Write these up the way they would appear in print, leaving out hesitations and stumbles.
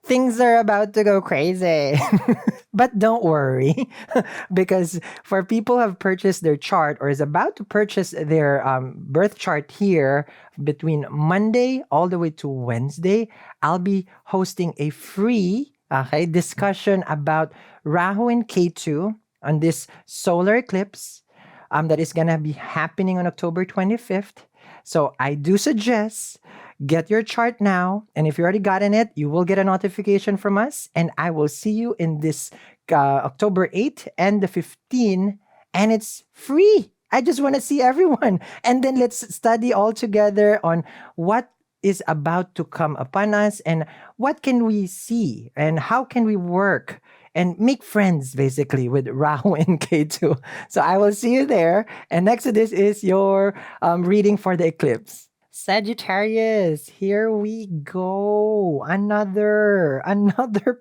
things are about to go crazy. But don't worry, because for people who have purchased their chart or is about to purchase their birth chart here between Monday all the way to Wednesday, I'll be hosting a free discussion about Rahu and Ketu on this solar eclipse that is going to be happening on October 25th. So I do suggest get your chart now. And if you already gotten it, you will get a notification from us. And I will see you in this October 8th and the 15th. And it's free. I just want to see everyone. And then let's study all together on what is about to come upon us and what can we see and how can we work and make friends basically with Rahu and K2. So I will see you there. And next to this is your reading for the eclipse. Sagittarius, here we go. Another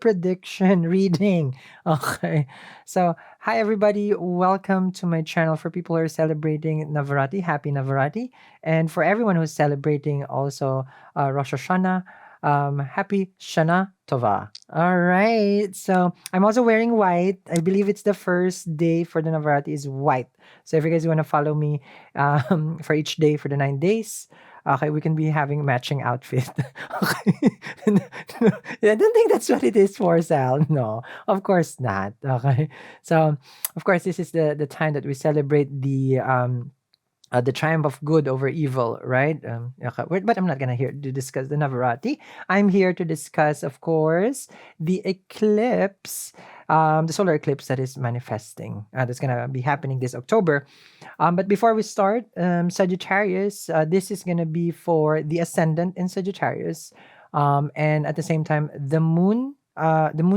prediction reading. Okay. So, hi everybody. Welcome to my channel for people who are celebrating Navaratri. Happy Navaratri. And for everyone who's celebrating also Rosh Hashanah, happy Shana Tova. All right. So, I'm also wearing white. I believe it's the first day for the Navaratri is white. So, if you guys want to follow me for each day for the 9 days, okay, we can be having matching outfit. Okay. I don't think that's what it is for, Sal. No, of course not. Okay. So, of course, this is the time that we celebrate the triumph of good over evil, right? Okay. But I'm not gonna here to discuss the Navaratri. I'm here to discuss, of course, the eclipse, the solar eclipse that is manifesting. That's gonna be happening this October. But before we start, Sagittarius, this is gonna be for the ascendant in Sagittarius, and at the same time, the moon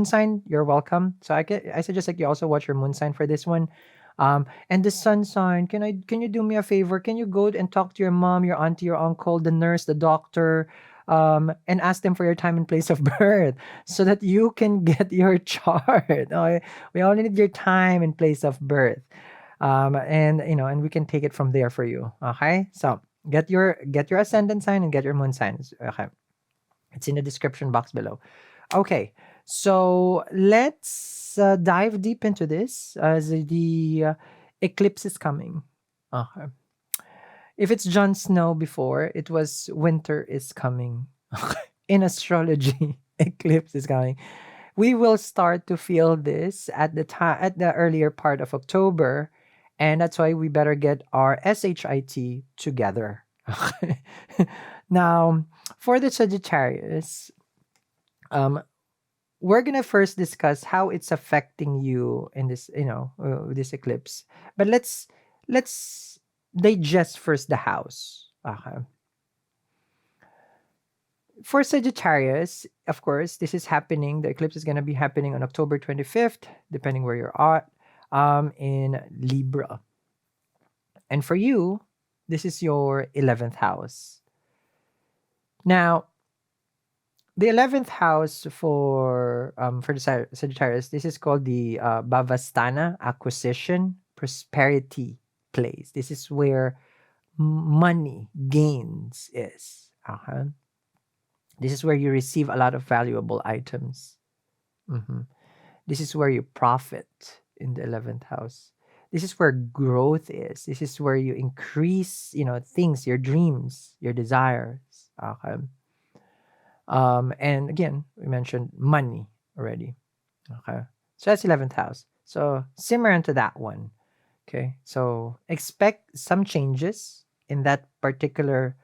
sign. You're welcome. So I suggest like you also watch your moon sign for this one. And the sun sign, can you do me a favor? Can you go and talk to your mom, your auntie, your uncle, the nurse, the doctor, and ask them for your time and place of birth so that you can get your chart. Oh, we only need your time and place of birth. And and we can take it from there for you. Okay? So get your ascendant sign and get your moon signs. Okay. It's in the description box below. Okay, so let's dive deep into this as the eclipse is coming. Okay. If it's Jon Snow before, it was winter is coming. In astrology, eclipse is coming. We will start to feel this at the earlier part of October, and that's why we better get our SHIT together. Now, for the Sagittarius, um, we're gonna first discuss how it's affecting you in this, this eclipse. But let's digest first the house. Okay. For Sagittarius, of course, this is happening. The eclipse is gonna be happening on October 25th, depending where you're at, in Libra. And for you, this is your 11th house. Now, the 11th house for the Sagittarius, this is called the Bhavastana, acquisition, prosperity place. This is where money gains is. Okay. This is where you receive a lot of valuable items. Mhm. This is where you profit in the 11th house. This is where growth is. This is where you increase, things, your dreams, your desires. Okay. And again, we mentioned money already. Okay. So that's 11th house. So similar to that one. Okay. So expect some changes in that particular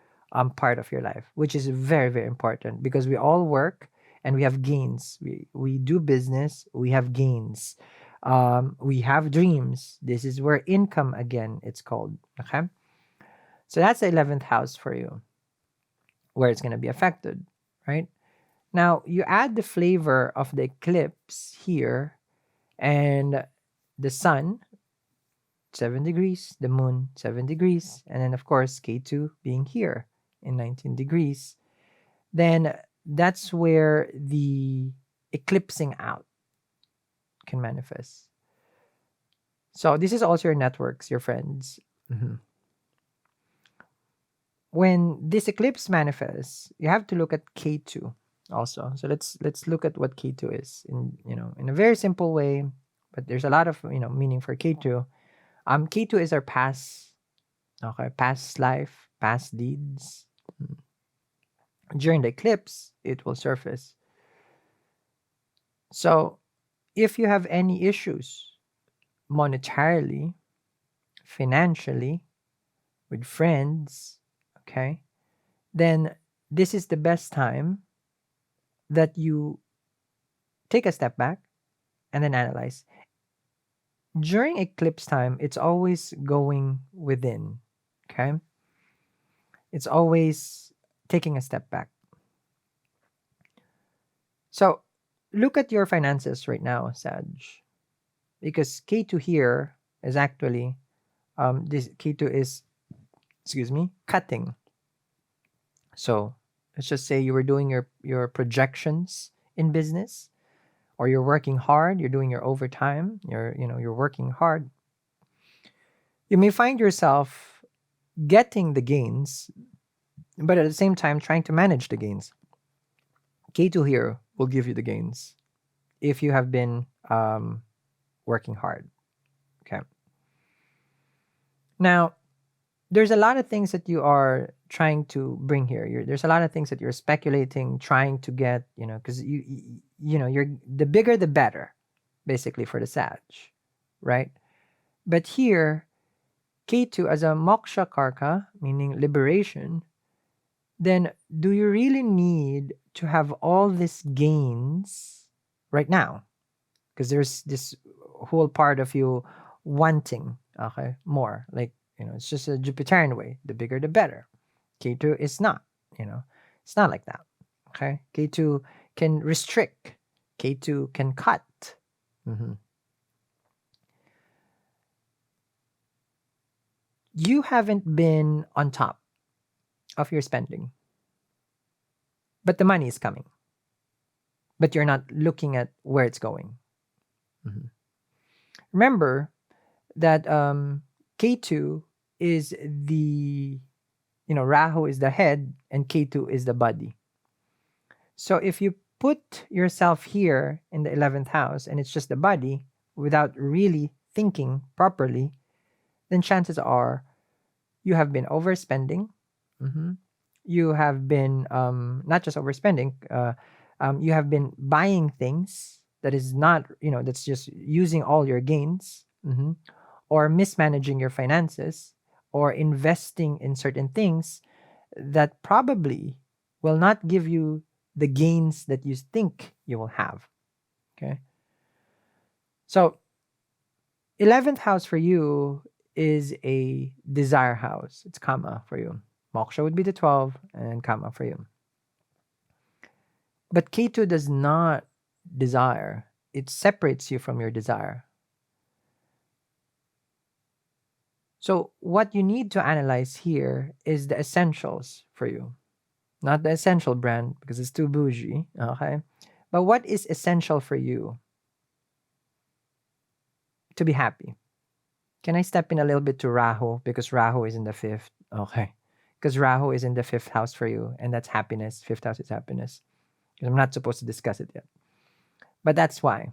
part of your life, which is very, very important because we all work and we have gains. We do business, we have gains. We have dreams. This is where income again, it's called. Okay. So that's the 11th house for you, where it's going to be affected, right? Now, you add the flavor of the eclipse here and the sun, 7 degrees, the moon, 7 degrees, and then, of course, K2 being here in 19 degrees. Then that's where the eclipsing out can manifest. So, this is also your networks, your friends. Mhm. When this eclipse manifests, you have to look at K2. also. So let's look at what K2 is in, in a very simple way, but there's a lot of, meaning for K2. K2 is our past, okay, past life, past deeds. During the eclipse, it will surface. So if you have any issues monetarily, financially, with friends, okay, then this is the best time that you take a step back and then analyze. During eclipse time, it's always going within, okay? It's always taking a step back. So look at your finances right now, Sag, because K2 here is actually, this K2 is, excuse me, cutting. So let's just say you were doing your projections in business, or you're working hard, you're doing your overtime, you're working hard. You may find yourself getting the gains, but at the same time trying to manage the gains. K2 here will give you the gains if you have been working hard. Okay. Now, there's a lot of things that you are trying to bring here. There's a lot of things that you're speculating, trying to get, because you're the bigger the better, basically for the Sag, right? But here, K2 as a moksha karka, meaning liberation, then do you really need to have all these gains right now? Because there's this whole part of you wanting, okay, more. Like, it's just a Jupiterian way. The bigger, the better. K2 is not, it's not like that. Okay. K2 can restrict, K2 can cut. Mhm. You haven't been on top of your spending, but the money is coming, but you're not looking at where it's going. Mhm. Remember that K2 is the, Rahu is the head and K2 is the body. So if you put yourself here in the 11th house and it's just the body without really thinking properly, then chances are you have been overspending. Mhm. You have been not just overspending, you have been buying things that is not, that's just using all your gains, or mismanaging your finances, or investing in certain things that probably will not give you the gains that you think you will have. Okay. So 11th house for you is a desire house. It's Kama for you. Moksha would be the 12 and Kama for you. But K2 does not desire. It separates you from your desire. So what you need to analyze here is the essentials for you. Not the essential brand because it's too bougie, okay? But what is essential for you to be happy? Can I step in a little bit to Rahu because Rahu is in the fifth? Okay. Because Rahu is in the fifth house for you, and that's happiness. Fifth house is happiness. I'm not supposed to discuss it yet. But that's why.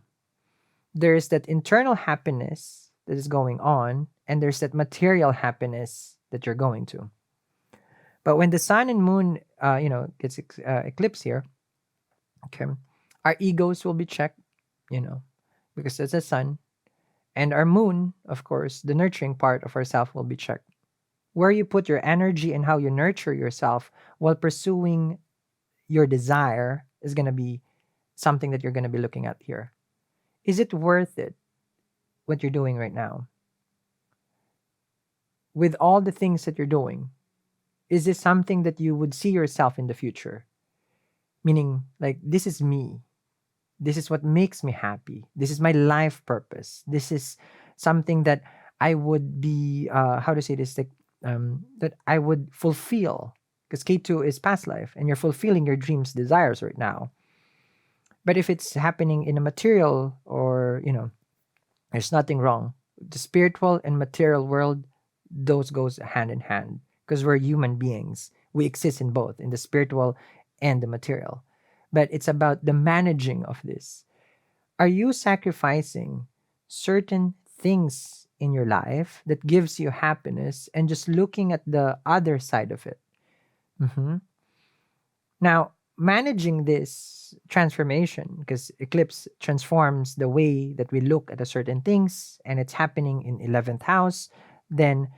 There's that internal happiness that is going on, and there's that material happiness that you're going to. But when the sun and moon, gets eclipse here, okay, our egos will be checked, because it's the sun. And our moon, of course, the nurturing part of ourself will be checked. Where you put your energy and how you nurture yourself while pursuing your desire is going to be something that you're going to be looking at here. Is it worth it, what you're doing right now? With all the things that you're doing, is this something that you would see yourself in the future? Meaning, like, this is me. This is what makes me happy. This is my life purpose. This is something that I would be, how to say this, like, that I would fulfill. Because K2 is past life, and you're fulfilling your dreams, desires right now. But if it's happening in a material or, there's nothing wrong. The spiritual and material world, those goes hand in hand because we're human beings. We exist in both, in the spiritual and the material. but it's about the managing of this. Are you sacrificing certain things in your life that gives you happiness and just looking at the other side of it? Mhm. Now, managing this transformation, because eclipse transforms the way that we look at a certain things, and it's happening in 11th house, then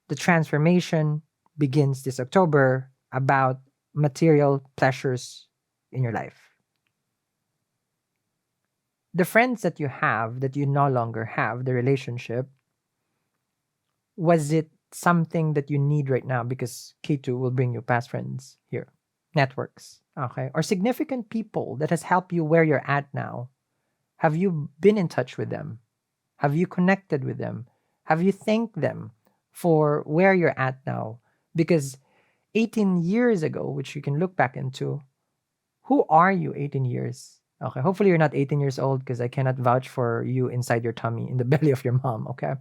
the transformation begins this October about material pleasures in your life. The friends that you have that you no longer have, the relationship, was it something that you need right now? Because K2 will bring you past friends here, networks, okay, or significant people that has helped you where you're at now. Have you been in touch with them? Have you connected with them? Have you thanked them for where you're at now? Because 18 years ago, which you can look back into, who are you 18 years? Okay, hopefully you're not 18 years old because I cannot vouch for you inside your tummy in the belly of your mom, okay?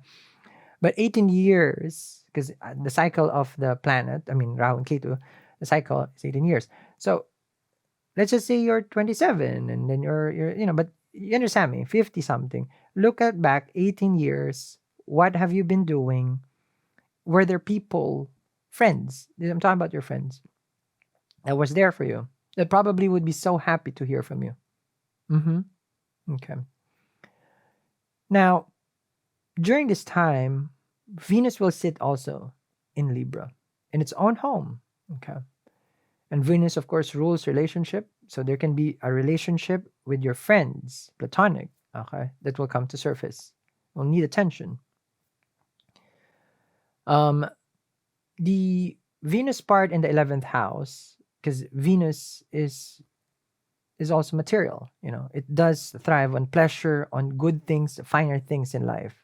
But 18 years, because the cycle of the planet, I mean, Rahu and Ketu, the cycle is 18 years. So let's just say you're 27 and then but you understand me, 50 something. Look at back 18 years. What have you been doing? Were there people, friends? I'm talking about your friends that was there for you that probably would be so happy to hear from you. Mm-hmm. Okay. Now, during this time, Venus will sit also in Libra in its own home. Okay. And Venus, of course, rules relationship. So there can be a relationship with your friends, platonic, okay, that will come to surface. Will need attention. Um, the Venus part in the 11th house, because Venus is also material. It does thrive on pleasure, on good things, finer things in life.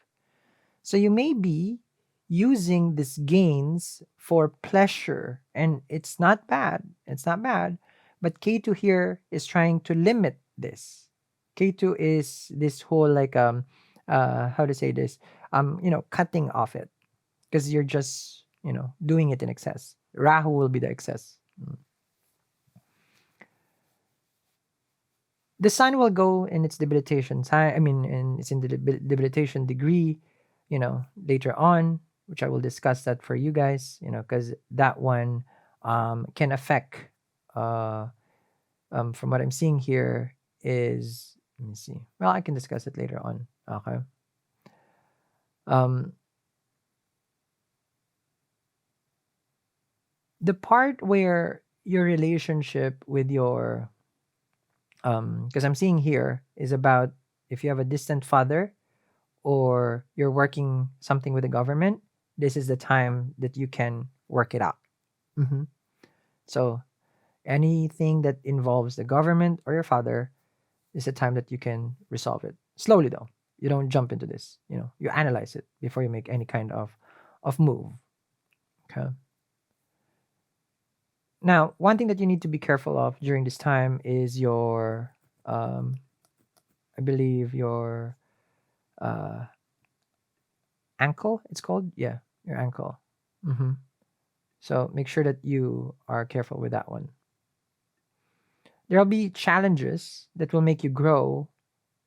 So you may be using these gains for pleasure, and it's not bad. It's not bad. But K2 here is trying to limit this. K2 is this whole like how to say this, cutting off it, because you're just doing it in excess. Rahu will be the excess. The sun will go in its debilitation time. I mean, in its debilitation degree, later on, which I will discuss that for you guys, because that one can affect. Uh, from what I'm seeing here is, let me see. Well, I can discuss it later on. Okay. Um, the part where your relationship with your because I'm seeing here is about if you have a distant father or you're working something with the government, this is the time that you can work it out. Mhm. So anything that involves the government or your father is the time that you can resolve it slowly. Though you don't jump into this, you analyze it before you make any kind of move. Okay. Now, one thing that you need to be careful of during this time is your, I believe your uh, ankle. It's called, yeah, your ankle. Hmm. So make sure that you are careful with that one. There'll be challenges that will make you grow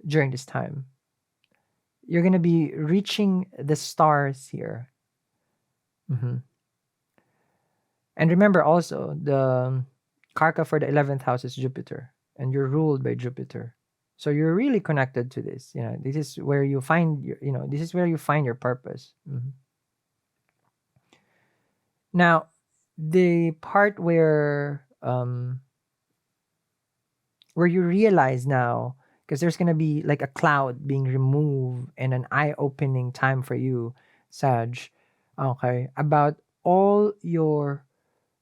during this time. You're going to be reaching the stars here. Hmm. And remember also, the Karka for the 11th house is Jupiter, and you're ruled by Jupiter. So you're really connected to this. This is where you find this is where you find your purpose. Now, the part where you realize now, because there's gonna be like a cloud being removed and an eye-opening time for you, Sag. Okay, about all your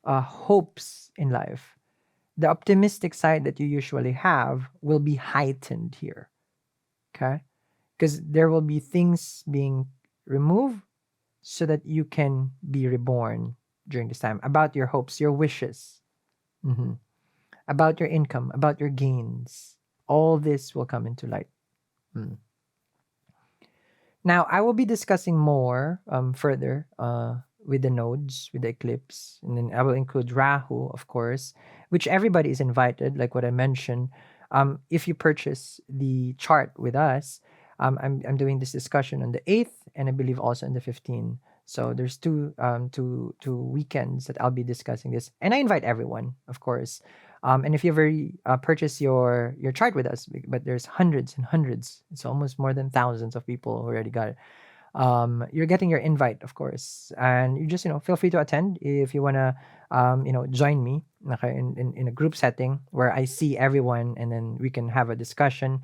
hopes in life. The optimistic side that you usually have will be heightened here. Okay, because there will be things being removed so that you can be reborn during this time. About your hopes, your wishes. Mhm. About your income, about your gains. All this will come into light. Mm. Now, I will be discussing more further with the nodes, with the eclipse. And then I will include Rahu, of course, which everybody is invited, like what I mentioned. If you purchase the chart with us, I'm doing this discussion on the 8th and I believe also on the 15th. So there's two weekends that I'll be discussing this, and I invite everyone, of course. And if you ever purchase your chart with us, but there's hundreds and hundreds, it's almost more than thousands of people who already got it. You're getting your invite, of course, and you just feel free to attend if you wanna join me, okay, in a group setting where I see everyone and then we can have a discussion,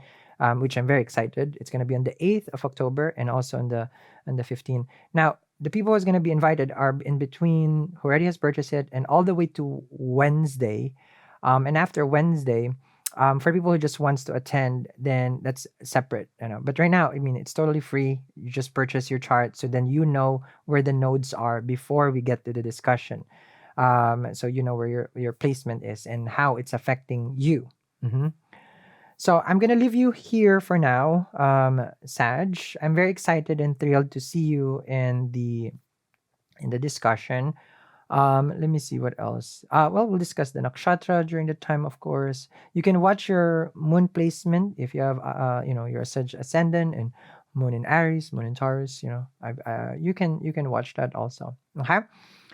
which I'm very excited. It's gonna be on the 8th of October and also on the 15th. Now, the people who's gonna be invited are in between who already has purchased it and all the way to Wednesday, and after Wednesday. For people who just wants to attend, then that's separate, But right now, I mean, it's totally free. You just purchase your chart, so then you know where the nodes are before we get to the discussion. So you know where your placement is and how it's affecting you. Mhm. So I'm gonna leave you here for now, Sag. I'm very excited and thrilled to see you in the discussion. Let me see what else. Well, we'll discuss the nakshatra during the time, of course. You can watch your moon placement if you have, your ascendant and moon in Aries, moon in Taurus. You can watch that also. Okay.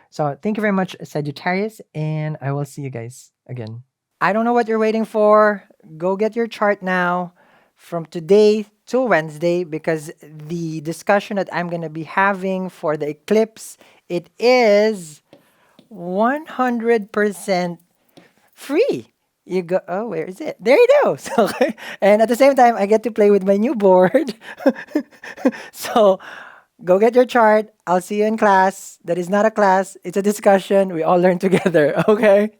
So thank you very much, Sagittarius, and I will see you guys again. I don't know what you're waiting for. Go get your chart now from today to Wednesday because the discussion that I'm going to be having for the eclipse, it is 100% free. You go, oh, where is it? There it goes. Okay. And at the same time, I get to play with my new board. So go get your chart. I'll see you in class. That is not a class, it's a discussion. We all learn together. Okay.